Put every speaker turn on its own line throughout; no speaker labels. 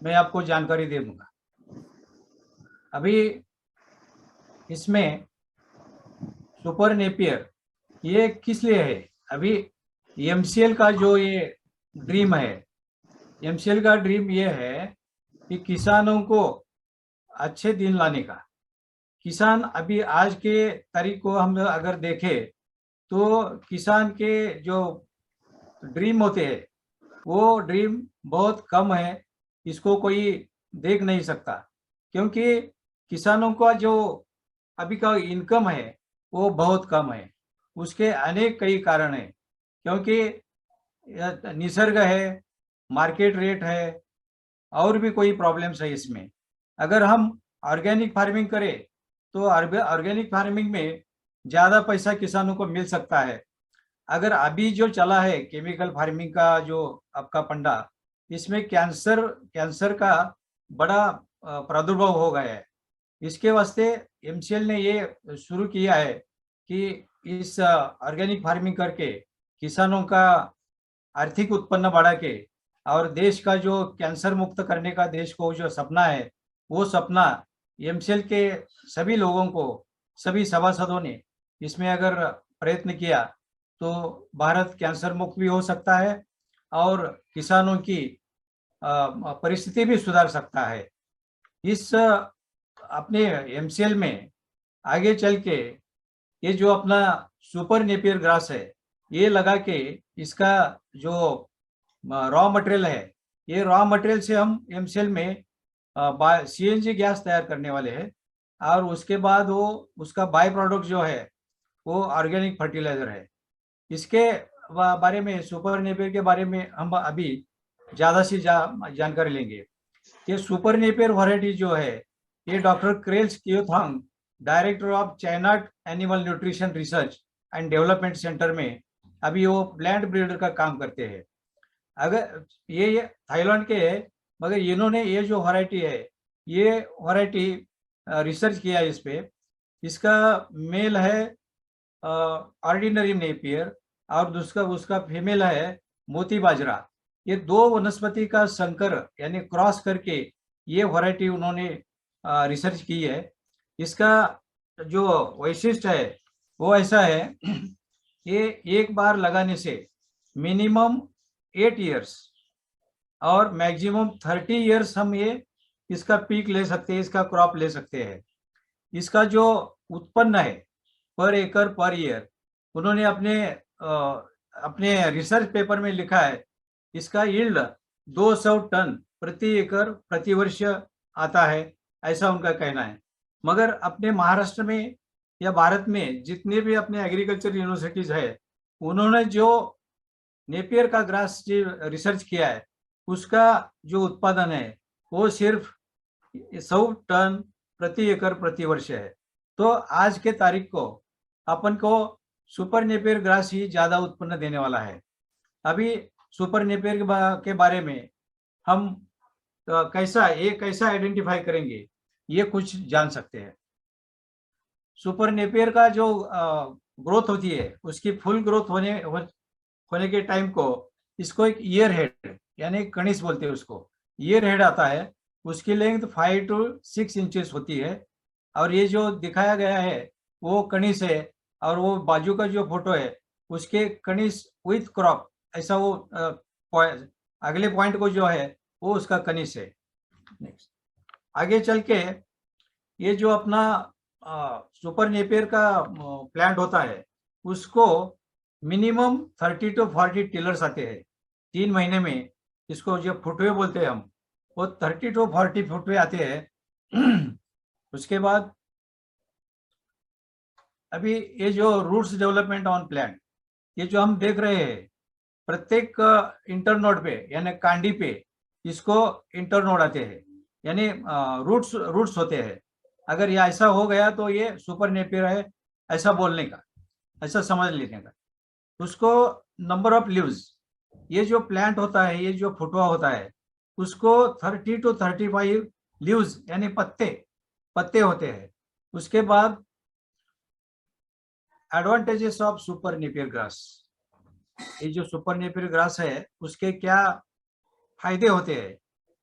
मैं आपको जानकारी दे दूंगा। अभी इसमें सुपर नेपियर ये किस लिए है? अभी एमसीएल का जो ये ड्रीम है, एमसीएल का ड्रीम ये है कि किसानों को अच्छे दिन लाने का। किसान अभी आज के तारीख को हम अगर देखें तो किसान के जो ड्रीम होते हैं वो ड्रीम बहुत कम है, इसको कोई देख नहीं सकता, क्योंकि किसानों का जो अभी का इनकम है वो बहुत कम है। उसके अनेक कई कारण है, क्योंकि निसर्ग है, मार्केट रेट है, और भी कोई प्रॉब्लम्स है इसमें। अगर हम ऑर्गेनिक फार्मिंग करें तो ऑर्गेनिक फार्मिंग में ज़्यादा पैसा किसानों को मिल सकता है। अगर अभी जो चला है केमिकल फार्मिंग का जो आपका पंडा, इसमें कैंसर कैंसर का बड़ा प्रादुर्भाव हो गया है। इसके वास्ते एमसीएल ने ये शुरू किया है कि इस ऑर्गेनिक फार्मिंग करके किसानों का आर्थिक उत्पन्न बढ़ा के और देश का जो कैंसर मुक्त करने का देश को जो सपना है, वो सपना एमसीएल के सभी लोगों को, सभी सभासदों ने इसमें अगर प्रयत्न किया तो भारत कैंसर मुक्त भी हो सकता है और किसानों की परिस्थिति भी सुधार सकता है। इस अपने एमसीएल में आगे चल के ये जो अपना सुपर नेपियर ग्रास है ये लगा के इसका जो रॉ मटेरियल है, ये रॉ मटेरियल से हम एमसीएल में सीएनजी गैस तैयार करने वाले हैं, और उसके बाद वो उसका बाय प्रोडक्ट जो है वो ऑर्गेनिक फर्टिलाइजर है। इसके बारे में, सुपर नेपियर के बारे में हम अभी ज़्यादा से जानकारी लेंगे। ये सुपर नेपियर वैरायटी जो है ये डॉक्टर क्रेल्स कियोथांग, director of China animal nutrition research and development centre में अभी वो प्लांट ब्रीडर का काम करते हैं। अगर ये थाईलैंड के है, मगर इन्होंने ये जो वैरायटी है ये वैरायटी रिसर्च किया इस पे। इसका मेल है ऑर्डिनरी नेपियर और दूसरा उसका फीमेल है मोती बाजरा। ये दो वनस्पति का संकर यानी क्रॉस करके ये वैरायटी उन्होंने रिसर्च की है। इसका जो वैशिष्ट्य है वो ऐसा है, ये एक बार लगाने से मिनिमम 8 इयर्स और मैक्सिमम 30 इयर्स हम ये इसका पीक ले सकते हैं, इसका क्रॉप ले सकते हैं। इसका जो उत्पन्न है पर एकड़ पर ईयर, उन्होंने अपने रिसर्च पेपर में लिखा है इसका यील्ड 200 टन प्रति एकड़ प्रति वर्ष आता है, ऐसा उनका कहना है। मगर अपने महाराष्ट्र में या भारत में जितने भी अपने एग्रीकल्चर यूनिवर्सिटीज है, उन्होंने जो नेपियर का ग्रास रिसर्च किया है उसका जो उत्पादन है वो सिर्फ 100 टन प्रति एकड़ प्रति वर्ष है। तो आज के तारीख को अपन को सुपर नेपियर ग्रास ही ज्यादा उत्पन्न देने वाला है। अभी सुपर नेपियर के बारे में हम कैसा आइडेंटिफाई करेंगे ये कुछ जान सकते हैं। सुपर नेपियर का जो ग्रोथ होती है उसकी फुल ग्रोथ होने के टाइम को इसको एक ईयर हेड यानी कणिस बोलते हैं उसको, ईयर हेड आता है। उसकी लेंथ 5 to 6 इंचेस होती है, और ये जो दिखाया गया है वो कणिस है, और वो बाजू का जो फोटो है उसके कणिस विथ क्रॉप, ऐसा वो अगले पॉइंट को जो है वो उसका कणिस है। नेक्स्ट आगे चल के ये जो अपना सुपर नेपियर का प्लांट होता है उसको मिनिमम 30 to 40 टिलर्स आते हैं 3 महीने में। इसको जो फुटवे बोलते हैं हम, वो 30 to 40 फुटवे आते हैं। उसके बाद अभी ये जो रूट्स डेवलपमेंट ऑन प्लांट, ये जो हम देख रहे हैं प्रत्येक इंटरनोड पे यानी कांडी पे इसको इंटरनोड आते हैं, यानी रूट्स होते हैं। अगर ये ऐसा हो गया तो ये सुपर नेपियर है, ऐसा बोलने का, ऐसा समझ लेने का। उसको नंबर ऑफ लीव्स, ये जो प्लांट होता है, ये जो फुटवा होता है उसको 30 to 35 लीव्स यानी पत्ते होते हैं। उसके बाद advantages of super Napier grass, ये जो सुपर नेपियर ग्रास है उसके क्या फायदे होते हैं,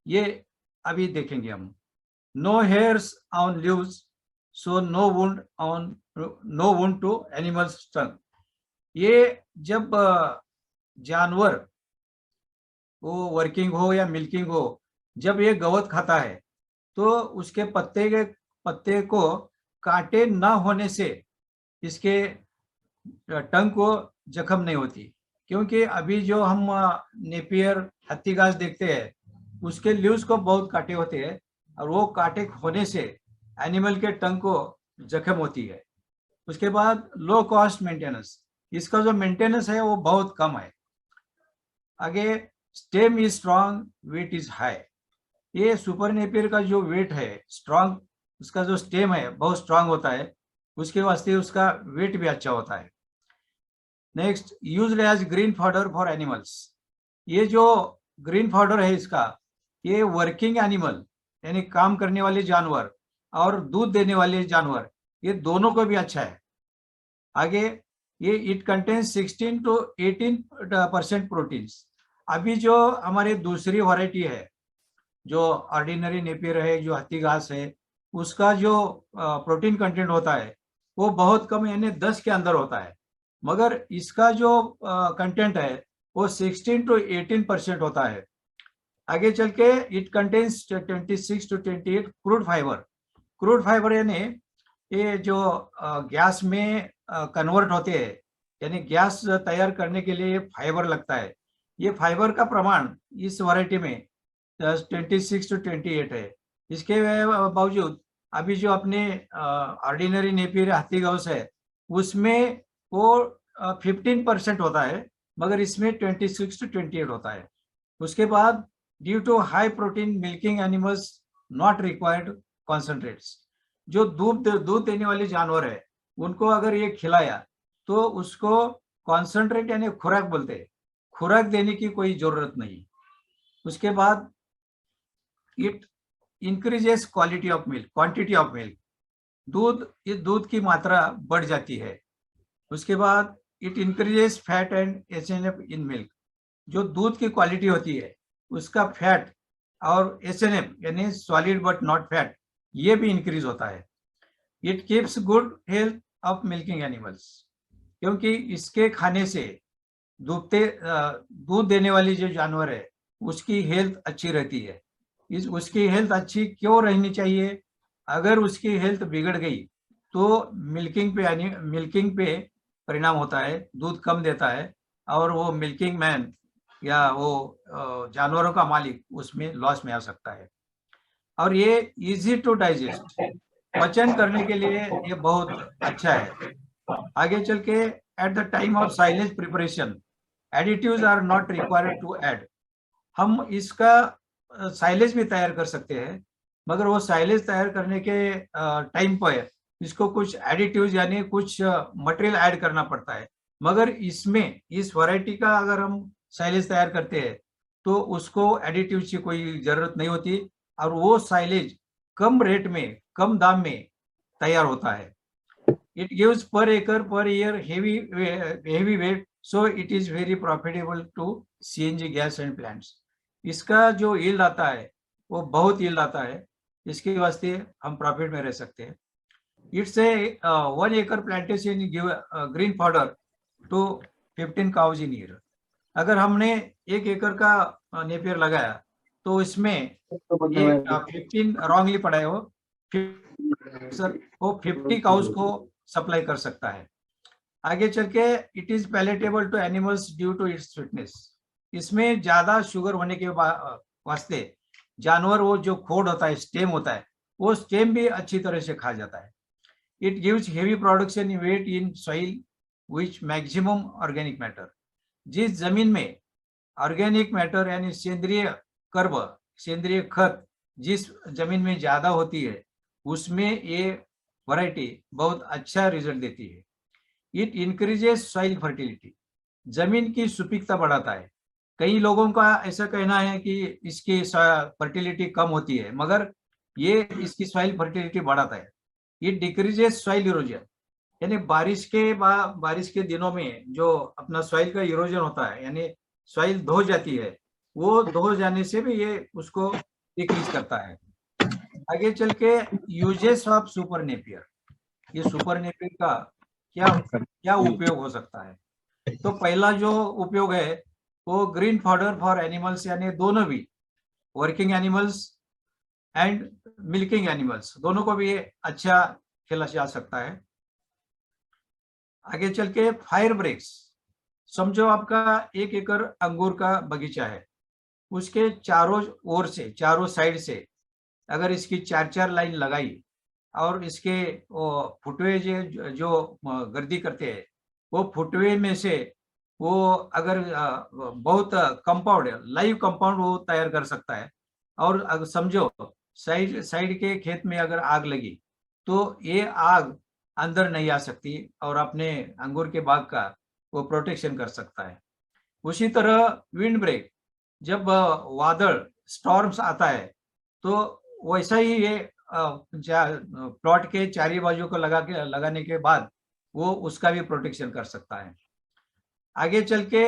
ये अभी देखेंगे हम। No hairs on leaves, so no wound to animals stung. ये जब जानवर वो वर्किंग हो या मिल्किंग हो, जब ये गवत खाता है तो उसके पत्ते को कांटे न होने से इसके टंग को जख्म नहीं होती। क्योंकि अभी जो हम नेपियर हत्ती घास देखते हैं उसके लीव्स को बहुत कांटे होते हैं, और वो कांटे होने से एनिमल के टंग को जख्म होती है। उसके बाद लो कॉस्ट मेंटेनेंस, इसका जो मेंटेनेंस है वो बहुत कम है। आगे stem is strong, weight is high. ये सुपर नेपियर का जो वेट है स्ट्रॉन्ग, उसका जो स्टेम है बहुत स्ट्रॉन्ग होता है, उसके वास्ते उसका वेट भी अच्छा होता है। Next, used as green fodder for animals. ये जो ग्रीन फॉडर है इसका, ये वर्किंग एनिमल यानी काम करने वाले जानवर और दूध देने वाले जानवर, ये दोनों को भी अच्छा है। आगे ये इट कंटेन्स 16 to 18% प्रोटीन्स। अभी जो हमारी दूसरी वैरायटी है जो ऑर्डिनरी नेपियर है, जो हत्ती घास है, उसका जो प्रोटीन कंटेंट होता है वो बहुत कम यानी 10 के अंदर होता है, मगर इसका जो कंटेंट है वो 16 to 18% होता है। आगे चल के it contains 26 to 28 crude fibre. Crude fibre यानी ये जो गैस में कन्वर्ट होते हैं, यानी गैस तैयार करने के लिए फाइबर लगता है। ये फाइबर का प्रमाण इस वैरायटी में 26 to 28 है। इसके बावजूद अभी जो अपने ऑर्डिनरी नेपियर हत्ती घास है उसमें वो 15% होता है, मगर इसमें 26 to 28 होता है। उसके बाद due to high protein milking animals not required concentrates. जो दूध देने वाले जानवर है उनको अगर ये खिलाया तो उसको कॉन्सेंट्रेट यानी खुराक बोलते हैं, खुराक देने की कोई जरूरत नहीं। उसके बाद it increases quality of milk, quantity of milk, दूध की मात्रा बढ़ जाती है। उसके बाद it increases fat and SNF in milk. जो दूध की क्वालिटी होती है उसका फैट और एसएनएफ यानी सॉलिड बट नॉट फैट, ये भी इंक्रीज होता है। It keeps good health of milking animals, क्योंकि इसके खाने से दूध देने वाली जो जानवर है उसकी हेल्थ अच्छी रहती है। उसकी हेल्थ अच्छी क्यों रहनी चाहिए? अगर उसकी हेल्थ बिगड़ गई तो मिल्किंग पे परिणाम होता है, दूध कम देता है और वो मिल्किंग मैन या वो जानवरों का मालिक उसमें लॉस में आ सकता है। और ये इजी टू डाइजेस्ट, पचन करने के लिए ये बहुत अच्छा है। आगे चल के at the time of silage preparation additives are not required to add. हम इसका साइलेज भी तैयार कर सकते हैं, मगर वो साइलेज तैयार करने के टाइम पर इसको कुछ एडिटिव्स यानी कुछ मटेरियल ऐड करना पड़ता है। मगर इसमें इस वैरायटी का अगर हम साइलेज तैयार करते हैं तो उसको एडिटिव्स की कोई जरूरत नहीं होती, और वो साइलेज कम रेट में कम दाम में तैयार होता है। इट गिव्स पर एकड़ per year heavy weight, so it is very profitable to CNG gas and plants. इसका जो यील्ड आता है वो बहुत यील्ड आता है, इसके वास्ते हम प्रॉफिट में रह सकते हैं। It's a 1 acre plantation give green fodder to 15 cows in year. अगर हमने 1 एकड़ का नेपियर लगाया तो इसमें 15 रॉन्गली पड़ा है वो 50 काउज को सप्लाई कर सकता है। आगे चल के it is palatable to animals due to its sweetness. इसमें ज्यादा शुगर होने के वास्ते जानवर वो जो खोड होता है, स्टेम होता है, वो स्टेम भी अच्छी तरह से खा जाता है। It gives heavy production in weight in soil which maximum organic matter. जिस जमीन में ऑर्गेनिक मैटर यानी सेंद्रीय कर्ब, सेंद्रीय खत जिस जमीन में ज्यादा होती है उसमें ये वैरायटी बहुत अच्छा रिजल्ट देती है। इट इंक्रीजेस सॉइल फर्टिलिटी, जमीन की सुपीकता बढ़ाता है। कई लोगों का ऐसा कहना है कि इसकी फर्टिलिटी कम होती है, मगर ये इसकी सॉइल फर्टिलिटी बढ़ाता है। इट डिक्रीजेस सॉइल इरोजन, यानी बारिश के दिनों में जो अपना सॉइल का इरोजन होता है यानी सॉइल धो जाती है, वो धो जाने से भी ये उसको डिक्रीज करता है। आगे चल के यूजेस ऑफ सुपर नेपियर, ये सुपर नेपियर का क्या क्या उपयोग हो सकता है। तो पहला जो उपयोग है वो ग्रीन फॉडर फॉर एनिमल्स, यानी दोनों भी working animals and milking animals दोनों को भी ये अच्छा खिला जा सकता है। आगे चल के फायर ब्रेक्स, समझो आपका 1 एकड़ अंगूर का बगीचा है, उसके चारों ओर से, चारों साइड से अगर इसकी 4-4 लाइन लगाई और इसके फुटवे जो गर्दी करते हैं, वो फुटवे में से वो अगर बहुत कंपाउंड लाइव कंपाउंड वो तैयार कर सकता है। और अगर समझो साइड साइड के खेत में अगर आग लगी तो ये आग अंदर नहीं आ सकती और अपने अंगूर के बाग का वो प्रोटेक्शन कर सकता है। उसी तरह विंड ब्रेक, जब वादळ स्टॉर्म्स आता है तो वैसा ही ये प्लॉट के चारी बाजू को लगाने के बाद वो उसका भी प्रोटेक्शन कर सकता है। आगे चल के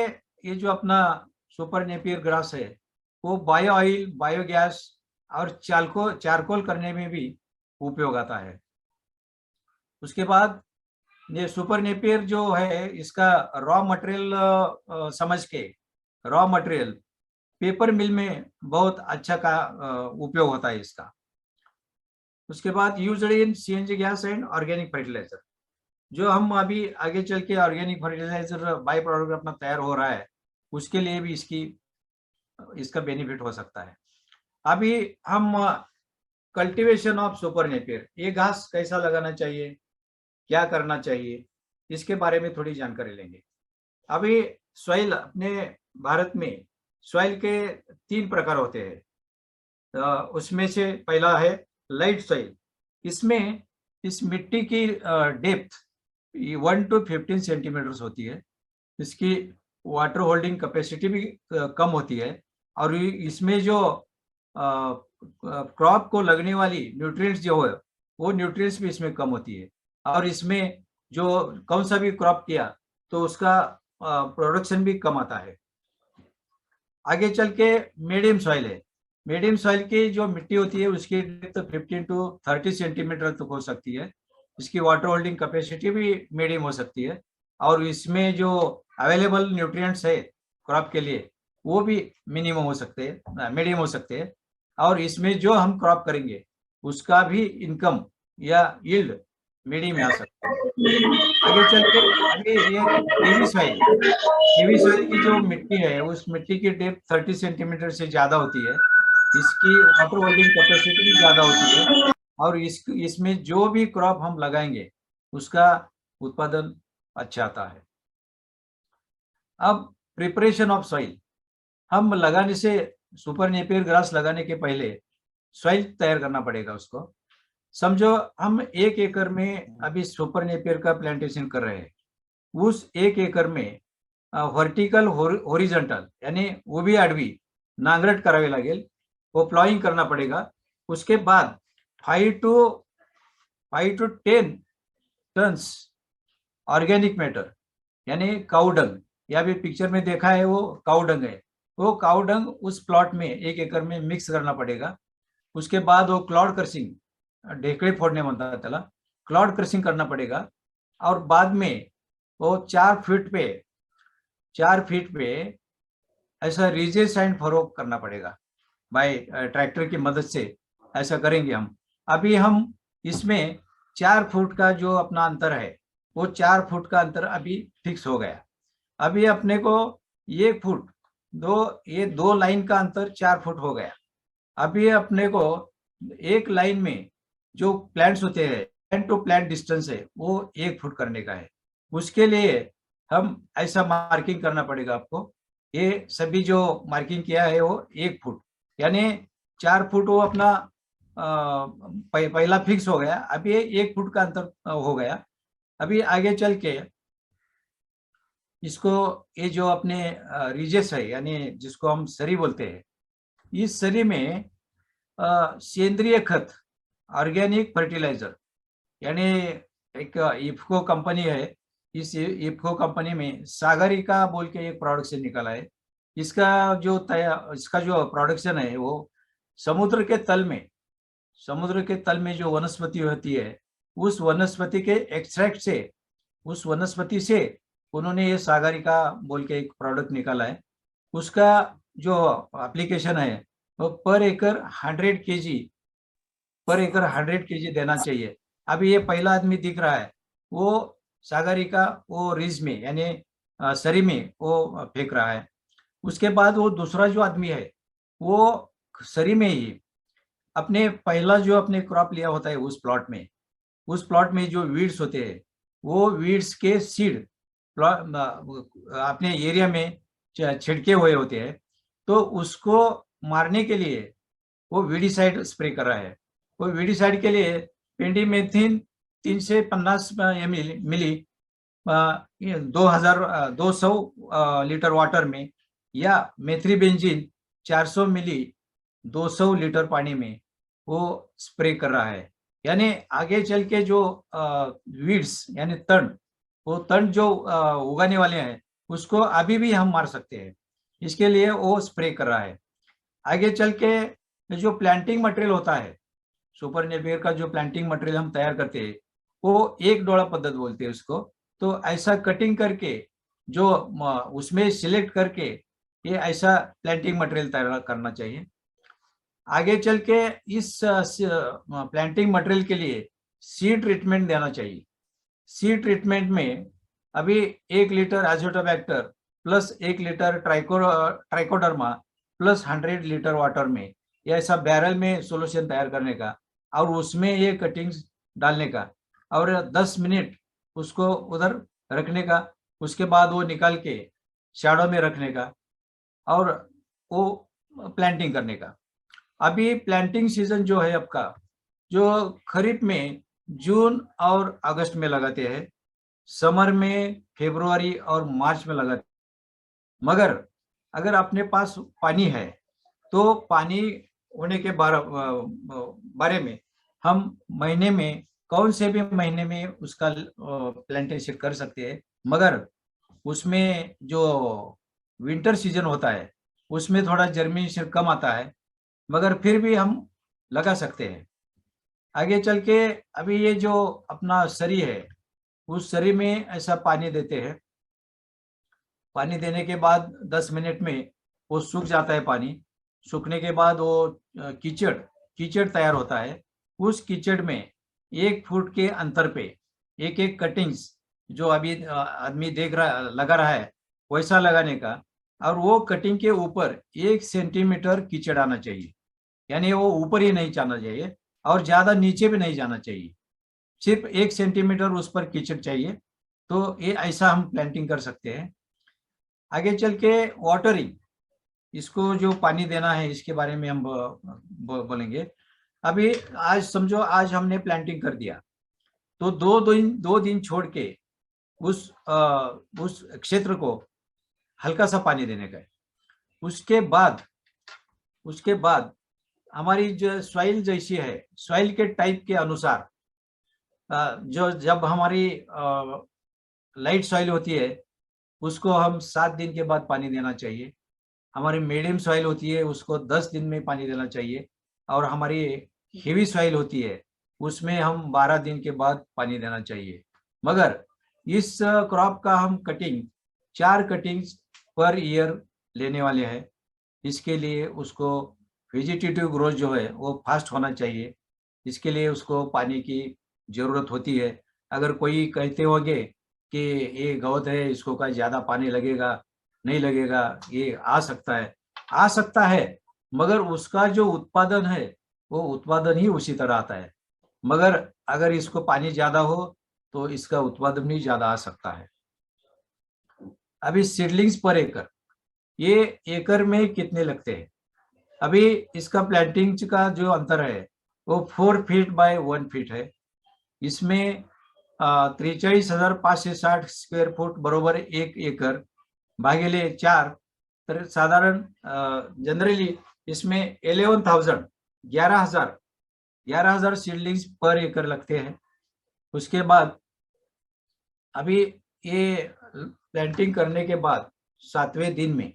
ये जो अपना सुपर नेपियर ग्रास है वो बायो ऑयल, बायोगैस और चारकोल करने में भी उपयोग आता है। उसके बाद ये सुपर नेपियर जो है इसका रॉ मटेरियल समझ के, रॉ मटेरियल पेपर मिल में बहुत अच्छा का उपयोग होता है इसका। उसके बाद used in CNG gas and organic fertiliser, जो हम अभी आगे चल के ऑर्गेनिक फर्टिलाइजर बाय प्रोडक्ट अपना तैयार हो रहा है उसके लिए भी इसका बेनिफिट हो सकता है। अभी हम कल्टीवेशन ऑफ सुपर नेपियर, ये घास कैसा लगाना चाहिए, क्या करना चाहिए, इसके बारे में थोड़ी जानकारी लेंगे। अभी सॉइल अपने भारत में सॉइल के 3 प्रकार होते हैं। उसमें से पहला है लाइट सॉइल। इसमें इस मिट्टी की डेप्थ 1 to 15 सेंटीमीटर होती है। इसकी वाटर होल्डिंग कैपेसिटी भी कम होती है और इसमें जो क्रॉप को लगने वाली न्यूट्रिएंट्स जो है वो न्यूट्रिएंट्स भी इसमें कम होती है। और इसमें जो कौन सा भी क्रॉप किया तो उसका प्रोडक्शन भी कम आता है। आगे चल के मीडियम सॉइल है। मीडियम सॉइल की जो मिट्टी होती है उसकी डेप्थ 15 to 30 सेंटीमीटर तक हो सकती है। इसकी वाटर होल्डिंग कैपेसिटी भी मीडियम हो सकती है और इसमें जो अवेलेबल न्यूट्रिएंट्स है क्रॉप के लिए वो भी मिनिमम हो सकते हैं, मीडियम हो सकते हैं। और इसमें जो हम क्रॉप करेंगे उसका भी इनकम या यील्ड मीडियम में आ सकता है। आगे चल के अभी ये केवी सॉइल की जो मिट्टी है उस मिट्टी की डेप्थ 30 सेंटीमीटर से ज्यादा होती है। इसकी वाटर होल्डिंग कैपेसिटी भी ज्यादा होती है और इसमें जो भी क्रॉप हम लगाएंगे उसका उत्पादन अच्छा आता है। अब प्रिपरेशन ऑफ सॉइल, हम लगाने से सुपर नेपियर ग्रास लगाने के पहले सॉइल तैयार करना पड़ेगा उसको। समझो हम 1 एकड़ में अभी सुपर नेपियर का प्लांटेशन कर रहे हैं, उस 1 एकड़ में व्हर्टिकल हॉरिजॉन्टल यानी उभी आडवी नांगरट करावी लागेल, वो प्लॉइंग करना पड़ेगा। उसके बाद 5 to 10 टन्स ऑर्गेनिक मैटर यानी काउडंग, या भी पिक्चर में देखा है वो काउडंग है, वो काउडंग उस प्लॉट में 1 एकड़ में मिक्स करना पड़ेगा। उसके बाद वो क्लॉड क्रशिंग, ढेकड़े फोड़ने म्हणतात त्याला, क्लॉड क्रशिंग करना पड़ेगा। और बाद में वो 4 फीट पे ऐसा रीजेस एंड फरो करना पड़ेगा बाय ट्रैक्टर की मदद से, ऐसा करेंगे हम। अभी हम इसमें 4 फुट का जो अपना अंतर है वो 4 फुट का अंतर अभी फिक्स हो गया। अभी अपने को 1 फुट ये 2 लाइन का अंतर 4 फुट हो गया। अभी अपने को एक लाइन में जो प्लांट्स होते हैं प्लांट टू प्लांट डिस्टेंस है वो 1 फुट करने का है। उसके लिए हम ऐसा मार्किंग करना पड़ेगा आपको। ये सभी जो मार्किंग किया है वो 1 फुट यानी 4 फुट वो अपना पहला फिक्स हो गया। अभी 1 फुट का अंतर हो गया। अभी आगे चल के इसको ये जो अपने रिजेस है यानी जिसको हम सरी बोलते हैं, इस सरी में सेंद्रिय खत ऑर्गेनिक फर्टिलाइजर यानी एक इफ्को कंपनी है, इस इफ्को कंपनी में सागरिका बोल के एक प्रोडक्शन निकला है। इसका जो प्रोडक्शन है वो समुद्र के तल में, समुद्र के तल में जो वनस्पति होती है, उस वनस्पति के एक्सट्रैक्ट से, उस वनस्पति से उन्होंने ये सागरिका बोल के एक प्रोडक्ट निकाला है। उसका जो एप्लीकेशन है वो पर एकड़ 100 केजी देना चाहिए। अभी ये पहला आदमी दिख रहा है, वो सागरिका वो रिज में यानी सरी में वो फेंक रहा है। उसके बाद वो दूसरा जो आदमी है वो सरी में ही अपने पहला जो अपने क्रॉप लिया होता है उस प्लॉट में जो वीड्स होते हैं वो वीड्स के सीड अपने एरिया में छिड़के हुए होते हैं, तो उसको मारने के लिए वो वीडीसाइड स्प्रे कर रहा है। वो वीडीसाइड के लिए पेंडिमेथिन 350 मिली 200 लीटर वाटर में, या मेथ्रीबेंजीन 400 मिली 200 लीटर पानी में वो स्प्रे कर रहा है। यानी आगे चल के जो वीड्स यानी तण, वो तण जो उगाने वाले हैं उसको अभी भी हम मार सकते हैं, इसके लिए वो स्प्रे कर रहा है। आगे चल के जो प्लांटिंग मटेरियल होता है, सुपर नेपियर का जो प्लांटिंग मटेरियल हम तैयार करते हैं वो एक डोला पद्धत बोलते हैं उसको। तो ऐसा कटिंग करके जो उसमें सिलेक्ट करके ये ऐसा प्लांटिंग मटेरियल तैयार करना चाहिए। आगे चल के इस प्लांटिंग मटेरियल के लिए सीड ट्रीटमेंट देना चाहिए। सीड ट्रीटमेंट में अभी 1 litre Azotobacter plus 1 litre trichoderma plus 100 litre water में ये ऐसा बैरल में सोल्यूशन तैयार करने का, और उसमें ये कटिंग्स डालने का, और 10 मिनट उसको उधर रखने का। उसके बाद वो निकाल के शैडो में रखने का और वो प्लांटिंग करने का। अभी प्लांटिंग सीजन जो है आपका, जो खरीफ में जून और अगस्त में लगाते हैं, समर में फरवरी और मार्च में लगाते हैं। मगर अगर अपने पास पानी है तो पानी होने के बारे में हम महीने में कौन से भी महीने में उसका प्लांटेशन कर सकते हैं। मगर उसमें जो विंटर सीजन होता है उसमें थोड़ा जर्मिनेशन कम आता है, मगर फिर भी हम लगा सकते हैं। आगे चल के अभी ये जो अपना सरी है उस सरी में ऐसा पानी देते हैं। पानी देने के बाद 10 मिनट में वो सूख जाता है। पानी सूखने के बाद वो कीचड़ तैयार होता है। उस कीचड़ में 1 फुट के अंतर पे एक एक कटिंग्स जो अभी आदमी देख रहा लगा रहा है वैसा लगाने का, और वो कटिंग के ऊपर 1 सेंटीमीटर कीचड़ आना चाहिए। यानी वो ऊपर ही नहीं जाना चाहिए और ज्यादा नीचे भी नहीं जाना चाहिए, सिर्फ 1 सेंटीमीटर उस पर कीचड़ चाहिए। तो ये ऐसा हम प्लांटिंग कर सकते हैं। आगे चल के वाटरिंग, इसको जो पानी देना है इसके बारे में हम बोलेंगे। अभी आज समझो आज हमने प्लांटिंग कर दिया तो दो दिन छोड़ के उस क्षेत्र को हल्का सा पानी देने का है। उसके बाद हमारी जो सॉइल जैसी है, सॉइल के टाइप के अनुसार जो जब हमारी लाइट सॉइल होती है उसको हम 7 दिन के बाद पानी देना चाहिए। हमारी मीडियम सॉइल होती है उसको 10 दिन में पानी देना चाहिए, और हमारी हेवी सॉइल होती है उसमें हम 12 दिन के बाद पानी देना चाहिए। मगर इस क्रॉप का हम 4 कटिंग्स पर ईयर लेने वाले हैं। इसके लिए उसको वेजिटेटिव ग्रोथ जो है वो फास्ट होना चाहिए, इसके लिए उसको पानी की जरूरत होती है। अगर कोई कहते होंगे कि ये गौत है इसको का ज्यादा पानी लगेगा, नहीं लगेगा, ये आ सकता है, मगर उसका जो उत्पादन है वो उत्पादन ही उसी तरह आता है। मगर अगर इसको पानी ज्यादा हो तो इसका उत्पादन भी ज्यादा आ सकता है। अभी सीडलिंग्स पर एकड़, ये एकड़ में कितने लगते हैं? अभी इसका प्लांटिंग का जो अंतर है वो 4 फीट बाय 1 फीट है। इसमें 43,560 स्क्वेअर फुट बरोबर 1 एकड़ भागिले 4, तर साधारण जनरली इसमें 11,000 सीडलिंग्स पर एकड़ लगते हैं। उसके बाद अभी ये प्लांटिंग करने के बाद 7वें दिन में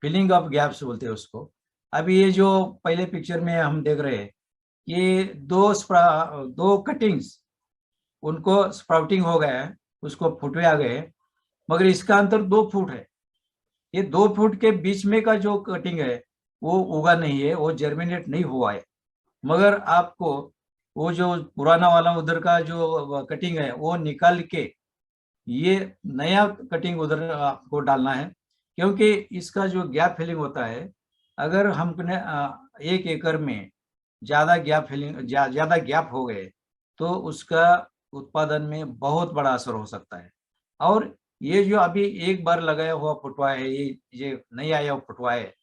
फिलिंग ऑफ गैप्स बोलते हैं उसको, अभी ये जो पहले पिक्चर में हम देख रहे हैं, ये दो कटिंग्स, उनको स्प्राउटिंग हो गया है, उसको फुटवे आ गए, मगर इसका अंतर 2 फुट है। ये 2 फुट के बीच में का जो कटिंग है वो उगा नहीं है, वो जर्मिनेट नहीं हुआ है। मगर आपको वो जो पुराना वाला उधर का जो कटिंग है वो निकाल के ये नया कटिंग उधर आपको डालना है, क्योंकि इसका जो गैप फिलिंग होता है, अगर हमने 1 एकड़ में ज्यादा गैप फिलिंग ज्यादा गैप हो गए तो उसका उत्पादन में बहुत बड़ा असर हो सकता है। और ये जो अभी एक बार लगाया हुआ फुटवा है, ये नहीं आया हुआ फुटवा है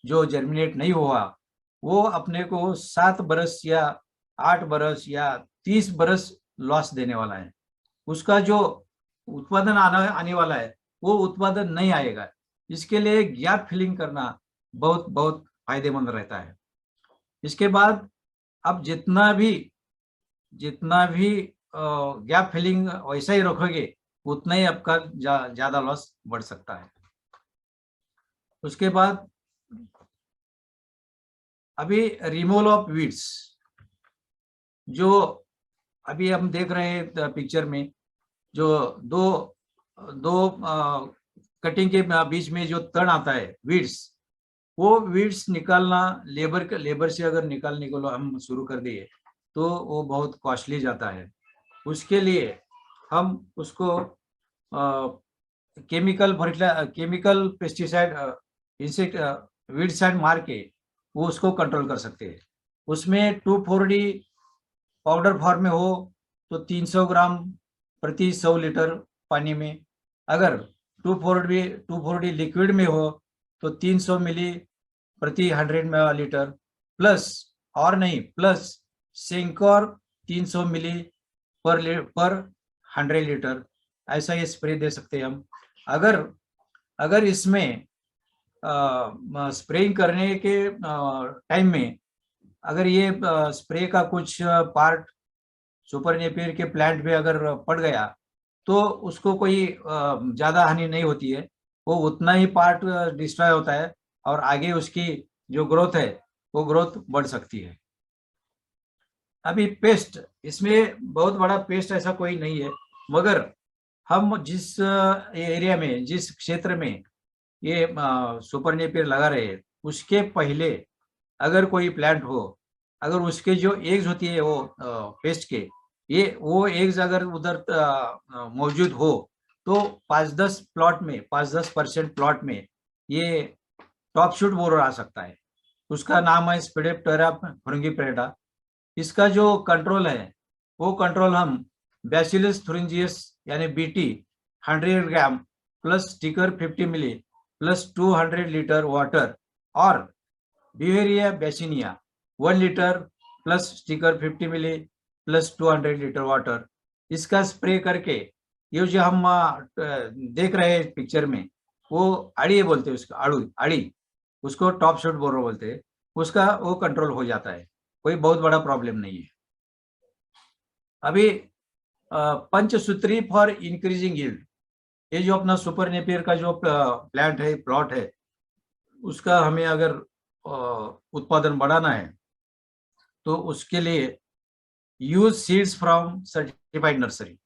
जो जर्मिनेट नहीं हुआ, वो अपने को 7 बरस या 8 बरस या 30 बरस लॉस देने वाला है। उसका जो उत्पादन आने वाला है वो उत्पादन नहीं आएगा। इसके लिए गैप फिलिंग करना बहुत बहुत फायदेमंद रहता है। इसके बाद अब जितना भी गैप फिलिंग वैसा ही रखोगे उतना ही आपका ज्यादा लॉस बढ़ सकता है। उसके बाद अभी रिमूवल ऑफ वीड्स, जो अभी हम देख रहे हैं पिक्चर में, जो दो दो कटिंग के बीच में जो तण आता है वीड्स, वो वीड्स निकालना लेबर से अगर निकालने को हम शुरू कर दिए तो वो बहुत कॉस्टली जाता है। उसके लिए हम उसको केमिकल पेस्टिसाइड इंसेक्ट वीडसाइड मार के वो उसको कंट्रोल कर सकते हैं। उसमें 2,4-D पाउडर फॉर्म में हो तो 300 ग्राम प्रति 100 लीटर पानी में, अगर 2,4-D लिक्विड में हो तो 300 मिली प्रति 100 लीटर, प्लस प्लस सिंकोर 300 मिली पर 100 लीटर, ऐसा ये स्प्रे दे सकते हैं हम। अगर इसमें स्प्रेइंग करने के टाइम में अगर ये स्प्रे का कुछ पार्ट सुपर नेपियर के प्लांट पे अगर पड़ गया तो उसको कोई ज्यादा हानि नहीं होती है, वो उतना ही पार्ट डिस्ट्रॉय होता है और आगे उसकी जो ग्रोथ है वो ग्रोथ बढ़ सकती है। अभी पेस्ट, इसमें बहुत बड़ा पेस्ट ऐसा कोई नहीं है, मगर हम जिस एरिया में जिस क्षेत्र में ये सुपर नेपियर लगा रहे हैं उसके पहले अगर कोई प्लांट हो, अगर उसके जो एग्स होती है वो पेस्ट के, वो एग्स अगर उधर मौजूद हो तो 5-10% प्लॉट में ये टॉप शूट बोरर आ सकता है। उसका नाम है स्पिडेप्टेरा फुरिंगीपेटा। इसका जो कंट्रोल है वो कंट्रोल हम बैसिलस थुरिंजियस यानी बीटी 100 ग्राम प्लस स्टिकर 50 मिली प्लस 200 लीटर वाटर, और ब्यूवेरिया बेसिनिया 1 लीटर प्लस स्टिकर 50 मिली प्लस 200 लीटर वाटर, इसका स्प्रे करके ये जो हम देख रहे हैं पिक्चर में वो आड़ी बोलते हैं, उसका आड़ी उसको टॉप शूट बोरो बोलते हैं, उसका वो कंट्रोल हो जाता है, कोई बहुत बड़ा प्रॉब्लम नहीं है। अभी पंचसूत्री फॉर इंक्रीजिंग यील्ड, ये जो अपना सुपर नेपियर का जो प्लांट है प्लॉट है उसका हमें अगर उत्पादन बढ़ाना है तो उसके लिए use seeds from certified nursery.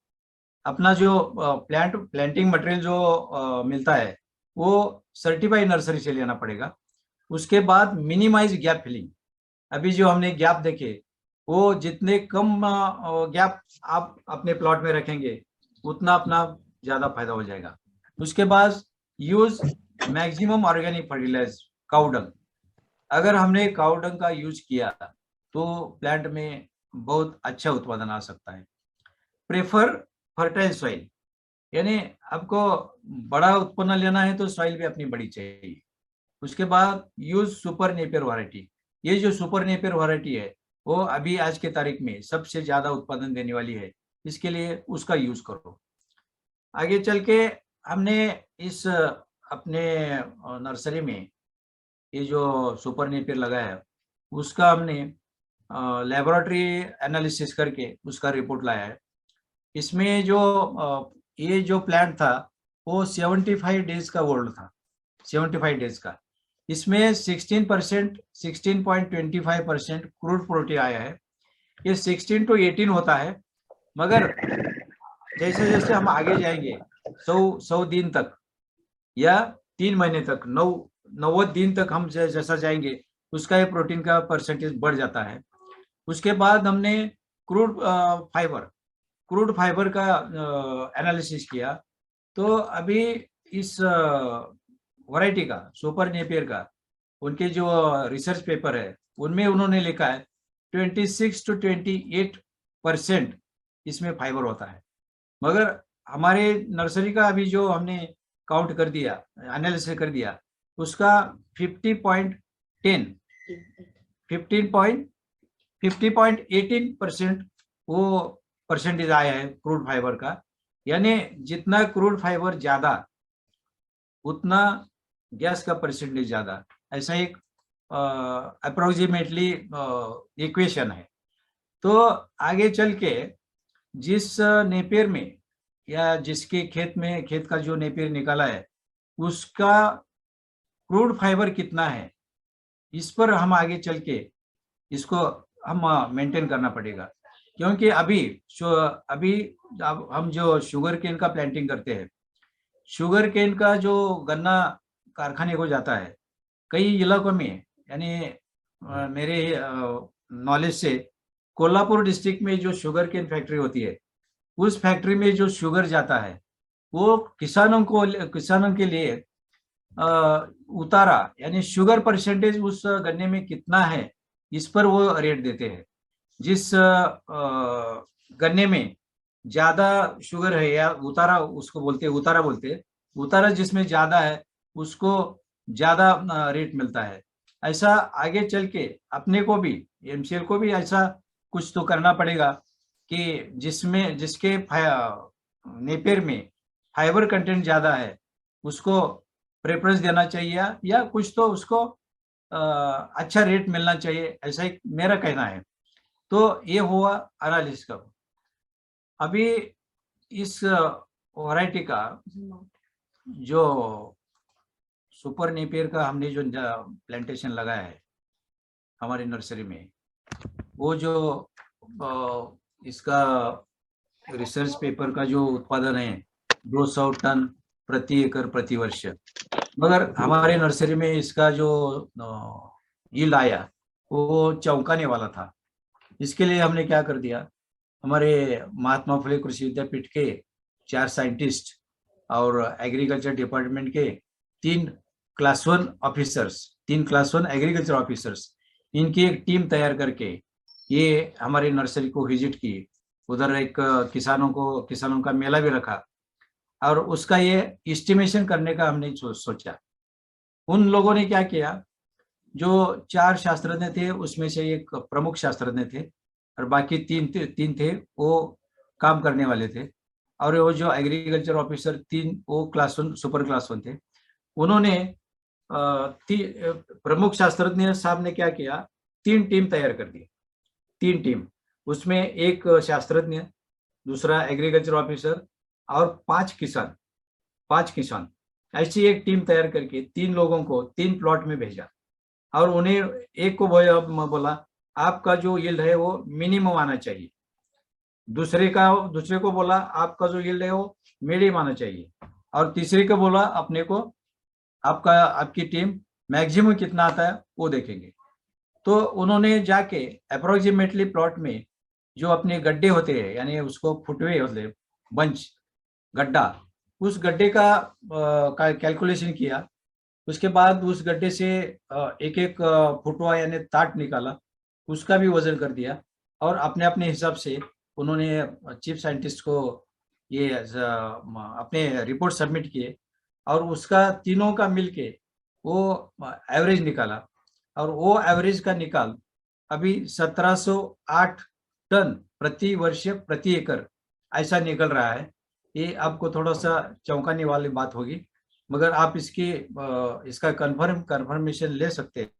अपना जो प्लांटिंग मटेरियल जो मिलता है वो सर्टिफाइड नर्सरी से लेना पड़ेगा। उसके बाद मिनिमाइज गैप फिलिंग, अभी जो हमने गैप देखे वो जितने कम गैप आप अपने प्लॉट में रखेंगे उतना अपना ज्यादा फायदा हो जाएगा। उसके बाद use maximum organic fertiliser cow dung, अगर हमने काउडंग का यूज किया तो प्लांट में बहुत अच्छा उत्पादन आ सकता है। प्रेफर फर्टाइल सॉइल, यानी आपको बड़ा उत्पन्न लेना है तो सॉइल भी अपनी बड़ी चाहिए। उसके बाद यूज सुपर नेपियर वैरायटी, ये जो सुपर नेपियर वैरायटी है वो अभी आज के तारीख में सबसे ज्यादा उत्पादन देने वाली है, इसके लिए उसका यूज करो। आगे चल के हमने इस अपने नर्सरी में ये जो सुपर नेपियर लगाया है उसका हमने लेबोरेटरी एनालिसिस करके उसका रिपोर्ट लाया है। इसमें जो ये जो प्लांट था वो 75 डेज का ओल्ड था, 75 डेज का। इसमें 16% क्रूड प्रोटीन आया है। ये 16 to 18 होता है, मगर जैसे जैसे हम आगे जाएंगे 100 दिन तक या 3 महीने तक, 90 दिन तक हम जैसा जाएंगे, उसका ये प्रोटीन का परसेंटेज बढ़ जाता है। उसके बाद हमने क्रूड फाइबर का एनालिसिस किया। तो अभी इस वैरायटी का, सुपर नेपियर का, उनके जो रिसर्च पेपर है उनमें उन्होंने लिखा है 26 to 28% इसमें फाइबर होता है। मगर हमारे नर्सरी का अभी जो हमने काउंट कर दिया, एनालिसिस कर दिया, उसका 50.18% वो परसेंटेज आया है क्रूड फाइबर का। यानी जितना क्रूड फाइबर ज्यादा उतना गैस का परसेंटेज ज्यादा, ऐसा एक अप्रोक्सीमेटली इक्वेशन है। तो आगे चल के जिस नेपियर में या जिसके खेत का जो नेपियर निकाला है, उसका क्रूड फाइबर कितना है, इस पर हम आगे चल के इसको हम मेंटेन करना पड़ेगा। क्योंकि अभी हम जो शुगर केन का प्लांटिंग करते हैं, शुगर केन का जो गन्ना कारखाने को जाता है कई इलाकों में, यानी मेरे नॉलेज से कोल्हापुर डिस्ट्रिक्ट में जो शुगर केन फैक्ट्री होती है, उस फैक्ट्री में जो शुगर जाता है वो किसानों के लिए उतारा, यानी शुगर परसेंटेज उस गन्ने में कितना है, इस पर वो रेट देते हैं। जिस गन्ने में ज्यादा शुगर है या उतारा उसको बोलते हैं, उतारा जिसमें ज्यादा है उसको ज्यादा रेट मिलता है। ऐसा आगे चल के अपने को भी, एमसीएल को भी ऐसा कुछ तो करना पड़ेगा कि जिसके नेपियर में फाइबर कंटेंट ज्यादा है उसको प्रेफरेंस देना चाहिए, या कुछ तो उसको अच्छा रेट मिलना चाहिए, ऐसा एक मेरा कहना है। तो ये हुआ एनालिसिस का। अभी इस वैरायटी का जो सुपर नेपियर का हमने जो प्लांटेशन लगाया है हमारी नर्सरी में, वो जो इसका रिसर्च पेपर का जो उत्पादन है 200 टन प्रति एकड़ प्रति वर्ष, मगर हमारे नर्सरी में इसका जो यील्ड आया वो चौंकाने वाला था। इसके लिए हमने क्या कर दिया, हमारे महात्मा फुले कृषि विद्यापीठ के 4 साइंटिस्ट और एग्रीकल्चर डिपार्टमेंट के 3 क्लास 1 एग्रीकल्चर ऑफिसर्स, इनकी एक टीम तैयार करके ये हमारी नर्सरी को विजिट की। उधर एक किसानों का मेला भी रखा और उसका ये एस्टिमेशन करने का हमने सोचा। उन लोगों ने क्या किया, जो 4 शास्त्रज्ञ थे उसमें से एक प्रमुख शास्त्रज्ञ थे और बाकी तीन थे वो काम करने वाले थे, और वो जो एग्रीकल्चर ऑफिसर 3 वो क्लास 1 सुपर क्लास 1 थे। उन्होंने प्रमुख शास्त्रज्ञ साहब ने क्या किया, 3 टीम तैयार कर दी। 3 टीम, उसमें एक शास्त्रज्ञ, दूसरा एग्रीकल्चर ऑफिसर और 5 किसान, ऐसी एक टीम तैयार करके 3 लोगों को 3 प्लॉट में भेजा और उन्हें एक को बोला आपका जो यील्ड है वो मिनिमम आना चाहिए, दूसरे को बोला आपका जो यील्ड है वो मीडियम आना चाहिए, और तीसरे को बोला अपने को आपकी टीम मैक्सिमम कितना आता है वो देखेंगे। तो उन्होंने जाके अप्रोक्सीमेटली प्लॉट में जो अपने गड्ढे होते हैं, यानी उसको फुटवे होते हैं, बंच गड्ढा, उस गड्ढे का कैलकुलेशन किया। उसके बाद उस गड्ढे से एक फुटवा यानी ताट निकाला, उसका भी वजन कर दिया और अपने अपने हिसाब से उन्होंने चीफ साइंटिस्ट को ये अपने रिपोर्ट सबमिट किए और उसका तीनों का मिलके वो एवरेज निकाला, और वो एवरेज का निकाल अभी 1708 टन प्रति वर्ष प्रति एकड़ ऐसा निकल रहा है। ये आपको थोड़ा सा चौंकाने वाली बात होगी, मगर आप इसका कंफर्मेशन ले सकते हैं।